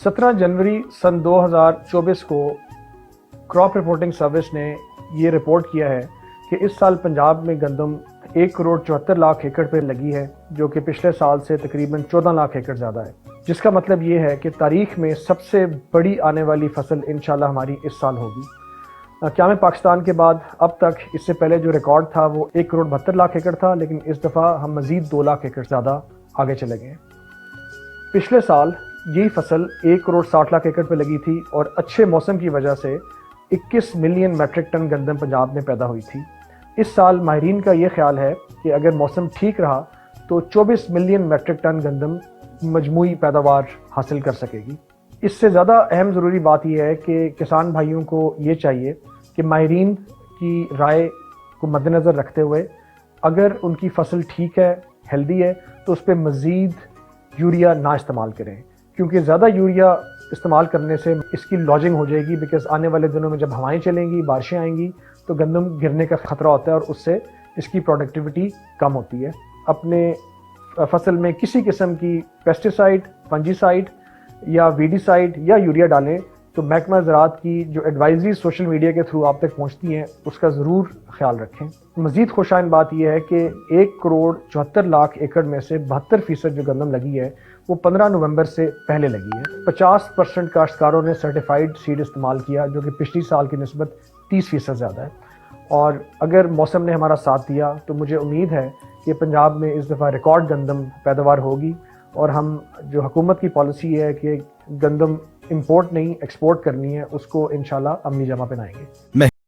17 जनवरी सन 2024 को crop reporting service ने ये रिपोर्ट किया है कि इस साल पंजाब में गंदम 1,74,00,000 एकड़ पर लगी है, जो कि पिछले साल से तकरीबन 14 लाख एकड़ ज़्यादा है, जिसका मतलब ये है कि तारीख में सबसे बड़ी आने वाली फसल इंशाल्लाह हमारी इस साल होगी। क़याम पाकिस्तान के बाद अब तक इससे पहले जो रिकॉर्ड था वो 1,72,00,000 एकड़ था, लेकिन इस दफ़ा हम मज़ीद 2 लाख एकड़ ज़्यादा आगे चले गए। पिछले साल यही फसल 1,60,00,000 एकड़ पर लगी थी और अच्छे मौसम की वजह से 21 मिलियन मेट्रिक टन गंदम पंजाब में पैदा हुई थी। इस साल माहिरीन का ये ख्याल है कि अगर मौसम ठीक रहा तो 24 मिलियन मेट्रिक टन गंदम मजमूई पैदावार हासिल कर सकेगी। इससे ज़्यादा अहम ज़रूरी बात यह है कि किसान भाइयों को ये चाहिए कि माहिरीन की राय को मद्देनज़र रखते हुए अगर उनकी फसल ठीक है, हेल्दी है, तो उस पर मज़ीद यूरिया ना इस्तेमाल करें, क्योंकि ज़्यादा यूरिया इस्तेमाल करने से इसकी लॉजिंग हो जाएगी। बिकॉज़ आने वाले दिनों में जब हवाएं चलेंगी, बारिशें आएंगी, तो गंदम गिरने का ख़तरा होता है और उससे इसकी प्रोडक्टिविटी कम होती है। अपने फसल में किसी किस्म की पेस्टिसाइड, फंजीसाइड या वीडीसाइड या यूरिया डालें तो महकमा ज़राअत की जो एडवाइजरी सोशल मीडिया के थ्रू आप तक पहुंचती हैं उसका ज़रूर ख्याल रखें। मज़ीद खुशाइन बात यह है कि 1,74,00,000 एकड़ में से 72% जो गंदम लगी है वो 15 नवंबर से पहले लगी है। 50% काश्तकारों ने सर्टिफाइड सीड इस्तेमाल किया, जो कि पिछली साल की निस्बत 30% ज़्यादा है। और अगर मौसम ने हमारा साथ दिया तो मुझे उम्मीद है कि पंजाब में इस दफ़ा रिकॉर्ड गंदम पैदावार होगी और हम जो हुकूमत की पॉलिसी है कि गंदम इंपोर्ट नहीं एक्सपोर्ट करनी है, उसको इंशाल्लाह अमली जमा पहनाएंगे।